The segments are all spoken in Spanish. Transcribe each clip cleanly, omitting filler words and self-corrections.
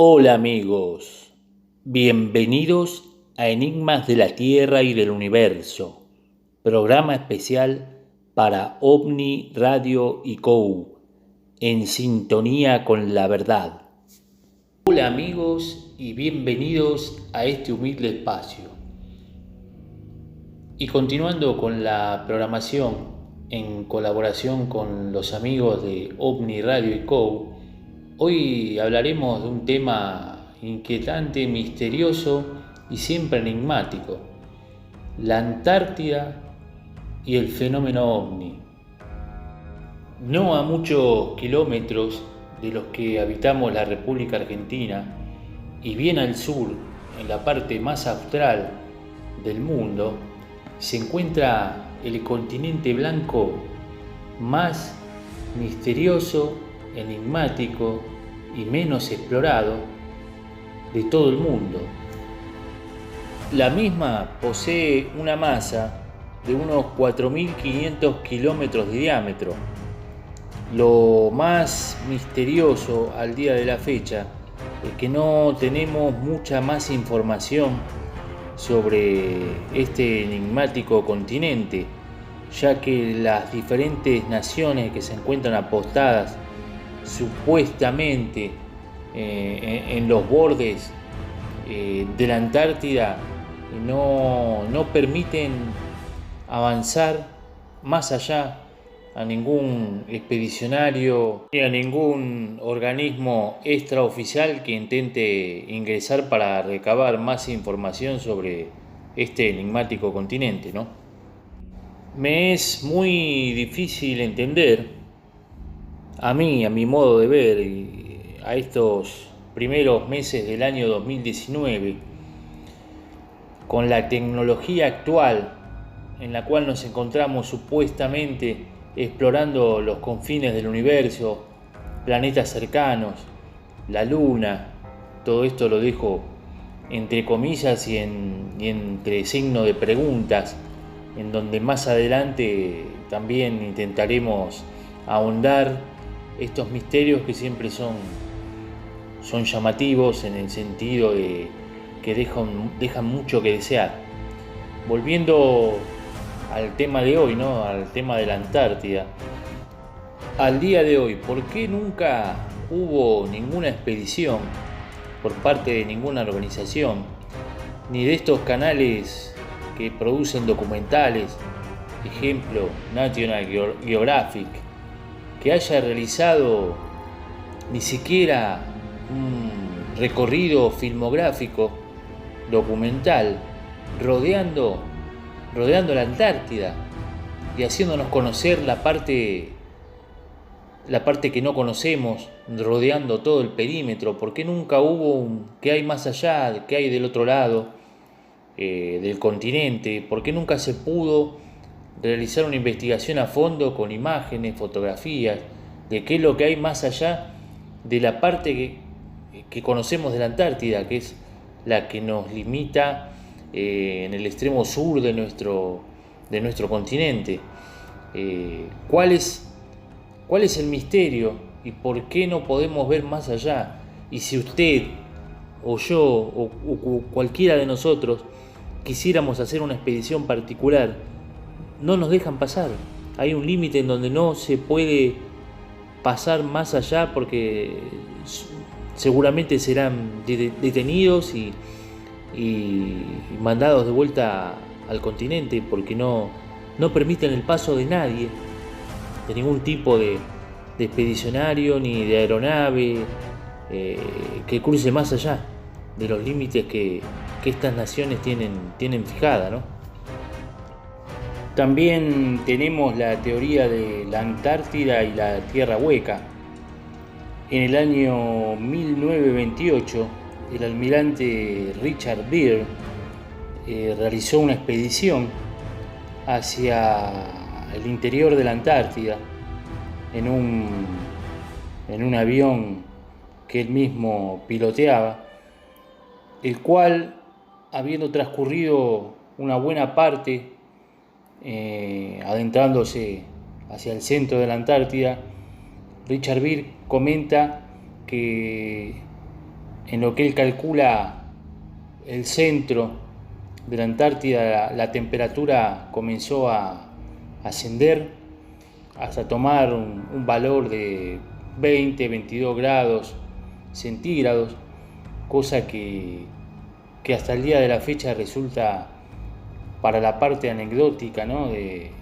Hola amigos, bienvenidos a Enigmas de la Tierra y del Universo, programa especial para OVNI Radio y COU, en sintonía con la verdad. Hola amigos y bienvenidos a este humilde espacio. Y continuando con la programación en colaboración con los amigos de OVNI Radio y COU, hoy hablaremos de un tema inquietante, misterioso y siempre enigmático: la Antártida y el fenómeno ovni. No a muchos kilómetros de los que habitamos la República Argentina y bien al sur, en la parte más austral del mundo, se encuentra el continente blanco más misterioso, enigmático y menos explorado de todo el mundo. La misma posee una masa de unos 4.500 kilómetros de diámetro. Lo más misterioso al día de la fecha es que no tenemos mucha más información sobre este enigmático continente, ya que las diferentes naciones que se encuentran apostadas supuestamente en los bordes de la Antártida no permiten avanzar más allá a ningún expedicionario ni a ningún organismo extraoficial que intente ingresar para recabar más información sobre este enigmático continente, ¿no? Me es muy difícil entender, a mi modo de ver, a estos primeros meses del año 2019, con la tecnología actual en la cual nos encontramos supuestamente explorando los confines del universo, planetas cercanos, la luna. Todo esto lo dejo entre comillas y entre signo de preguntas, en donde más adelante también intentaremos ahondar estos misterios que siempre son llamativos, en el sentido de que dejan mucho que desear. Volviendo al tema de hoy, ¿no? Al tema de la Antártida. Al día de hoy, ¿por qué nunca hubo ninguna expedición por parte de ninguna organización, ni de estos canales que producen documentales, ejemplo National Geographic, que haya realizado ni siquiera un recorrido filmográfico documental rodeando la Antártida y haciéndonos conocer la parte que no conocemos, rodeando todo el perímetro? ¿Por qué nunca hubo qué hay más allá, qué hay del otro lado del continente? ¿Por qué nunca se pudo realizar una investigación a fondo con imágenes, fotografías, de qué es lo que hay más allá de la parte que conocemos de la Antártida, que es la que nos limita en el extremo sur de nuestro continente? ¿Cuál es el misterio y por qué no podemos ver más allá? Y si usted o yo o cualquiera de nosotros quisiéramos hacer una expedición particular, no nos dejan pasar. Hay un límite en donde no se puede pasar más allá, porque seguramente serán detenidos y mandados de vuelta al continente, porque no permiten el paso de nadie, de ningún tipo de expedicionario ni de aeronave que cruce más allá de los límites que estas naciones tienen fijada, ¿no? También tenemos la teoría de la Antártida y la Tierra Hueca. En el año 1928, el almirante Richard Byrd realizó una expedición hacia el interior de la Antártida en un avión que él mismo piloteaba, el cual, habiendo transcurrido una buena parte adentrándose hacia el centro de la Antártida, Richard Byrd comenta que en lo que él calcula el centro de la Antártida, la temperatura comenzó a ascender hasta tomar un valor de 20-22 grados centígrados, cosa que hasta el día de la fecha resulta, para la parte anecdótica, ¿no?, de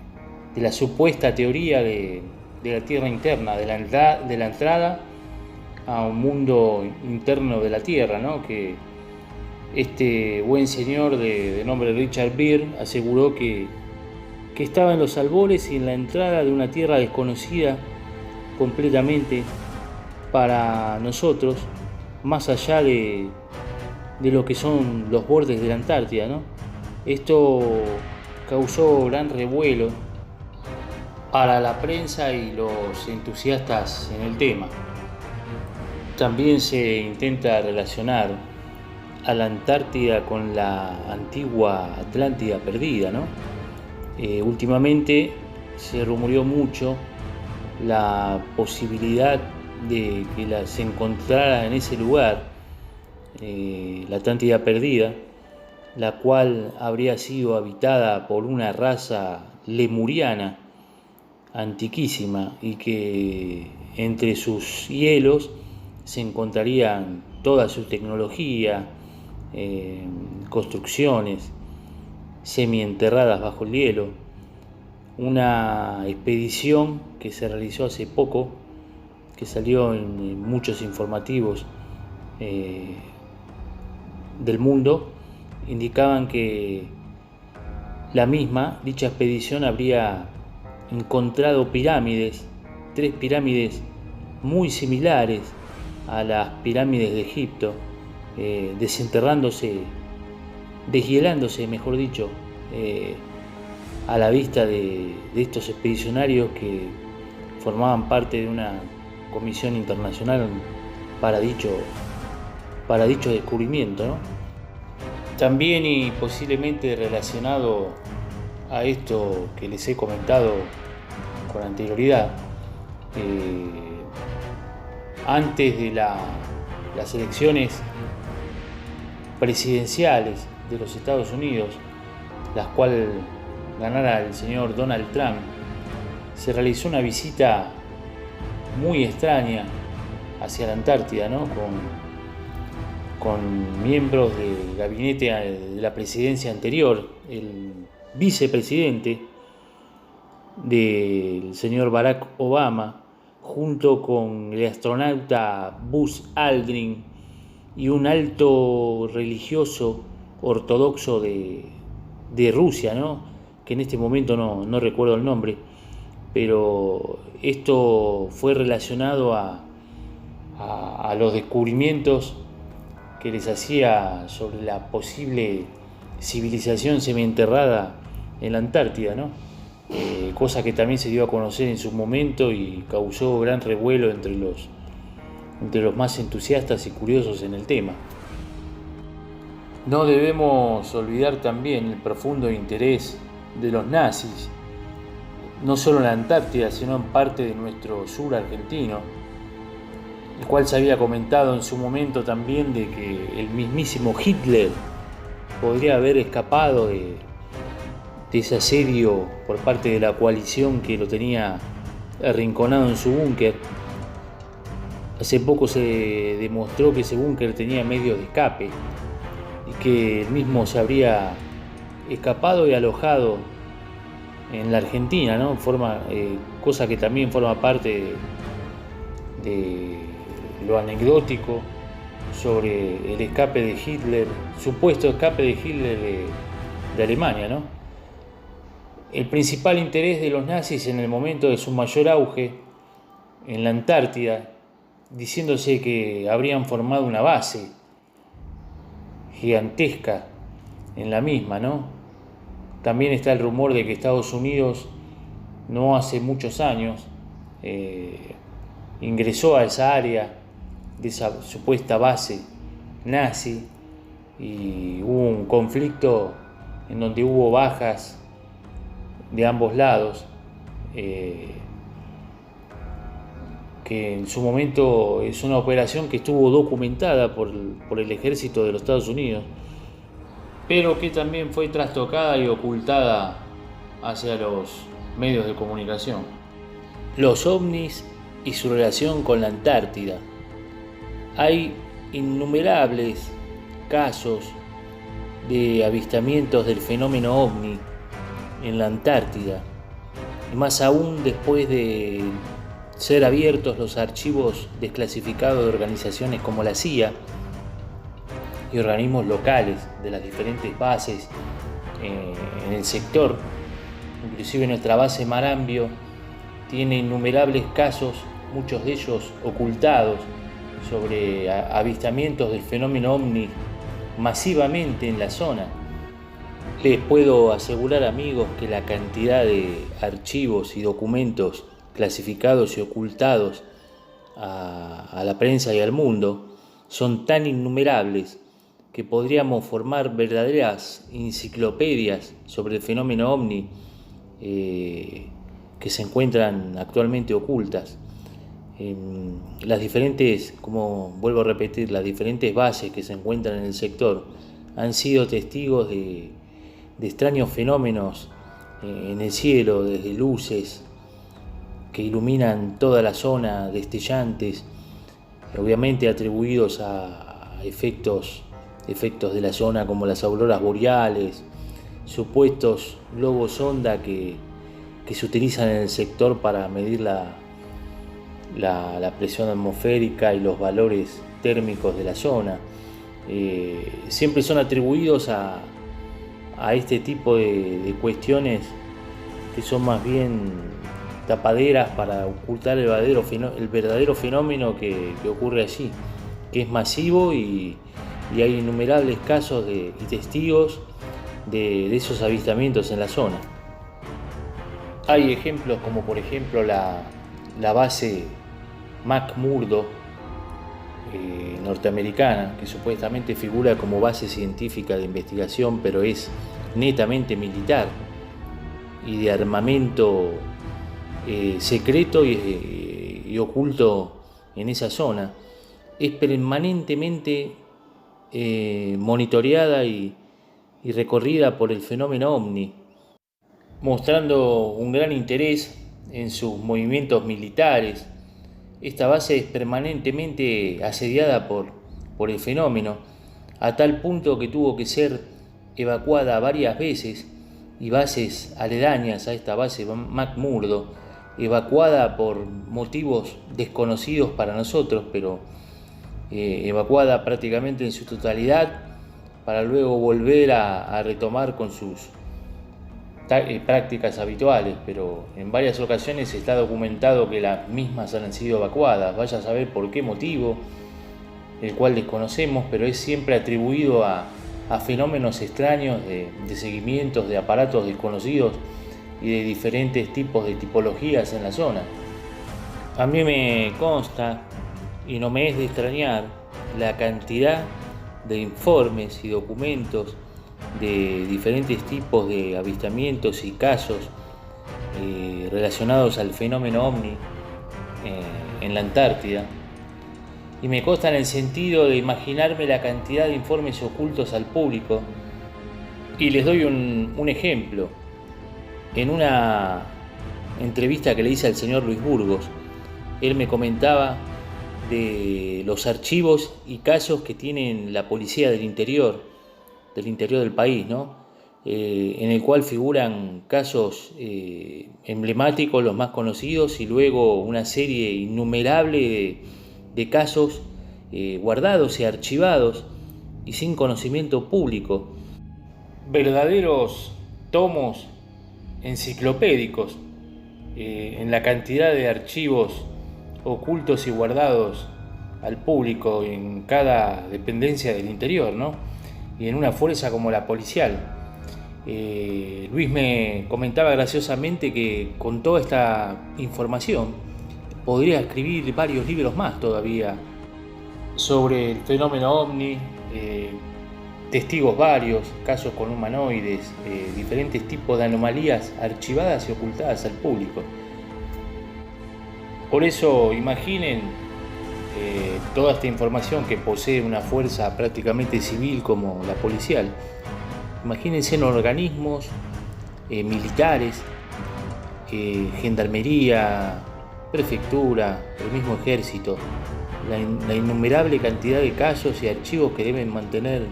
la supuesta teoría de la Tierra interna, de la entrada a un mundo interno de la Tierra, ¿no?, que este buen señor de nombre Richard Beer aseguró que estaba en los albores y en la entrada de una tierra desconocida completamente para nosotros, más allá de lo que son los bordes de la Antártida, ¿no? Esto causó gran revuelo para la prensa y los entusiastas en el tema. También se intenta relacionar a la Antártida con la antigua Atlántida perdida, ¿no? Últimamente se rumoreó mucho la posibilidad de que se encontrara en ese lugar la Atlántida perdida, la cual habría sido habitada por una raza lemuriana antiquísima y que entre sus hielos se encontrarían toda su tecnología, construcciones semienterradas bajo el hielo. Una expedición que se realizó hace poco, que salió en muchos informativos del mundo, indicaban que dicha expedición habría encontrado pirámides, 3 pirámides muy similares a las pirámides de Egipto, deshielándose, mejor dicho, a la vista de estos expedicionarios que formaban parte de una comisión internacional para dicho descubrimiento, ¿no? También, y posiblemente relacionado a esto que les he comentado con anterioridad, antes de las elecciones presidenciales de los Estados Unidos, las cuales ganara el señor Donald Trump, se realizó una visita muy extraña hacia la Antártida, ¿no?, con miembros del gabinete de la presidencia anterior, el vicepresidente del señor Barack Obama, junto con el astronauta Buzz Aldrin y un alto religioso ortodoxo de Rusia, ¿no?, que en este momento no recuerdo el nombre, pero esto fue relacionado a los descubrimientos que les hacía sobre la posible civilización semienterrada en la Antártida, ¿no? Cosa que también se dio a conocer en su momento y causó gran revuelo entre los más entusiastas y curiosos en el tema. No debemos olvidar también el profundo interés de los nazis, no solo en la Antártida, sino en parte de nuestro sur argentino, el cual se había comentado en su momento también de que el mismísimo Hitler podría haber escapado de ese asedio por parte de la coalición que lo tenía arrinconado en su búnker. Hace poco se demostró que ese búnker tenía medios de escape y que él mismo se habría escapado y alojado en la Argentina, ¿no? Cosa que también forma parte de lo anecdótico sobre el escape de Hitler, supuesto escape de Hitler de Alemania, ¿no? El principal interés de los nazis en el momento de su mayor auge en la Antártida, diciéndose que habrían formado una base gigantesca en la misma, ¿no? También está el rumor de que Estados Unidos no hace muchos años ingresó a esa área de esa supuesta base nazi y hubo un conflicto en donde hubo bajas de ambos lados. que en su momento es una operación que estuvo documentada por el ejército de los Estados Unidos, pero que también fue trastocada y ocultada hacia los medios de comunicación. Los ovnis y su relación con la Antártida. Hay innumerables casos de avistamientos del fenómeno ovni en la Antártida, y más aún después de ser abiertos los archivos desclasificados de organizaciones como la CIA y organismos locales de las diferentes bases en el sector. Inclusive nuestra base Marambio tiene innumerables casos, muchos de ellos ocultados, sobre avistamientos del fenómeno ovni masivamente en la zona. Les puedo asegurar, amigos, que la cantidad de archivos y documentos clasificados y ocultados a la prensa y al mundo son tan innumerables que podríamos formar verdaderas enciclopedias sobre el fenómeno ovni que se encuentran actualmente ocultas. Las diferentes, como vuelvo a repetir, las diferentes bases que se encuentran en el sector han sido testigos de extraños fenómenos en el cielo, desde luces que iluminan toda la zona, destellantes, obviamente atribuidos a efectos de la zona como las auroras boreales, supuestos globos sonda que se utilizan en el sector para medir la presión atmosférica y los valores térmicos de la zona. Siempre son atribuidos a este tipo de cuestiones que son más bien tapaderas para ocultar el verdadero fenómeno que ocurre allí, que es masivo, y hay innumerables casos y testigos de esos avistamientos en la zona. Hay ejemplos como por ejemplo la base McMurdo norteamericana, que supuestamente figura como base científica de investigación, pero es netamente militar y de armamento secreto y oculto en esa zona. Es permanentemente monitoreada y recorrida por el fenómeno ovni, mostrando un gran interés en sus movimientos militares. Esta base es permanentemente asediada por el fenómeno, a tal punto que tuvo que ser evacuada varias veces, y bases aledañas a esta base McMurdo, evacuada por motivos desconocidos para nosotros, pero evacuada prácticamente en su totalidad, para luego volver a retomar con sus prácticas habituales, pero en varias ocasiones está documentado que las mismas han sido evacuadas. Vaya a saber por qué motivo, el cual desconocemos, pero es siempre atribuido a fenómenos extraños de seguimientos de aparatos desconocidos y de diferentes tipos de tipologías en la zona. A mí me consta, y no me es de extrañar, la cantidad de informes y documentos de diferentes tipos de avistamientos y casos relacionados al fenómeno ovni en la Antártida, y me consta en el sentido de imaginarme la cantidad de informes ocultos al público. Y les doy un ejemplo. En una entrevista que le hice al señor Luis Burgos, él me comentaba de los archivos y casos que tienen la policía del interior del país, ¿no? En el cual figuran casos emblemáticos, los más conocidos, y luego una serie innumerable de casos guardados y archivados y sin conocimiento público. Verdaderos tomos enciclopédicos en la cantidad de archivos ocultos y guardados al público en cada dependencia del interior, ¿no? Y en una fuerza como la policial. Luis me comentaba graciosamente que con toda esta información podría escribir varios libros más todavía sobre el fenómeno ovni, testigos varios, casos con humanoides, diferentes tipos de anomalías archivadas y ocultadas al público. Por eso imaginen toda esta información que posee una fuerza prácticamente civil como la policial. Imagínense en organismos militares, gendarmería, prefectura, el mismo ejército, la innumerable cantidad de casos y archivos que deben mantener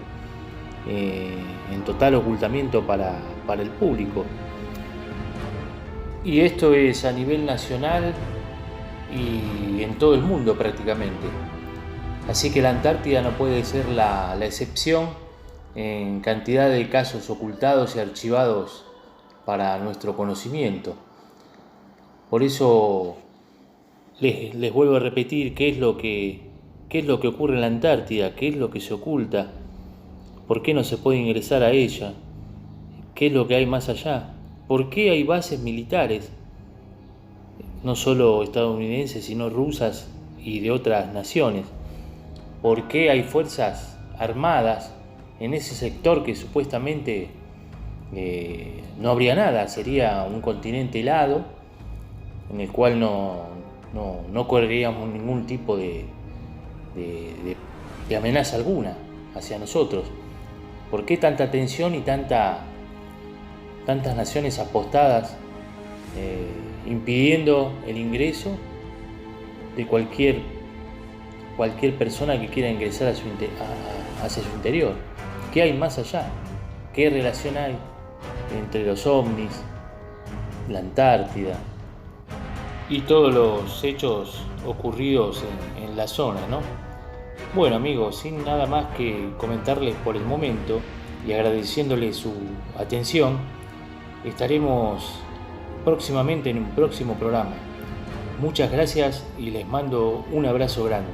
en total ocultamiento para el público. Y esto es a nivel nacional y en todo el mundo prácticamente. Así que la Antártida no puede ser la excepción en cantidad de casos ocultados y archivados para nuestro conocimiento. Por eso les vuelvo a repetir qué es lo que ocurre en la Antártida, qué es lo que se oculta, por qué no se puede ingresar a ella, qué es lo que hay más allá, por qué hay bases militares, no solo estadounidenses, sino rusas y de otras naciones, por qué hay fuerzas armadas en ese sector que supuestamente no habría nada, sería un continente helado en el cual no correríamos ningún tipo de amenaza alguna hacia nosotros. ¿Por qué tanta tensión y tantas naciones apostadas impidiendo el ingreso de cualquier persona que quiera ingresar hacia su interior? ¿Qué hay más allá? ¿Qué relación hay entre los ovnis, la Antártida y todos los hechos ocurridos en la zona, ¿no? Bueno, amigos, sin nada más que comentarles por el momento y agradeciéndoles su atención, estaremos próximamente en un próximo programa. Muchas gracias y les mando un abrazo grande.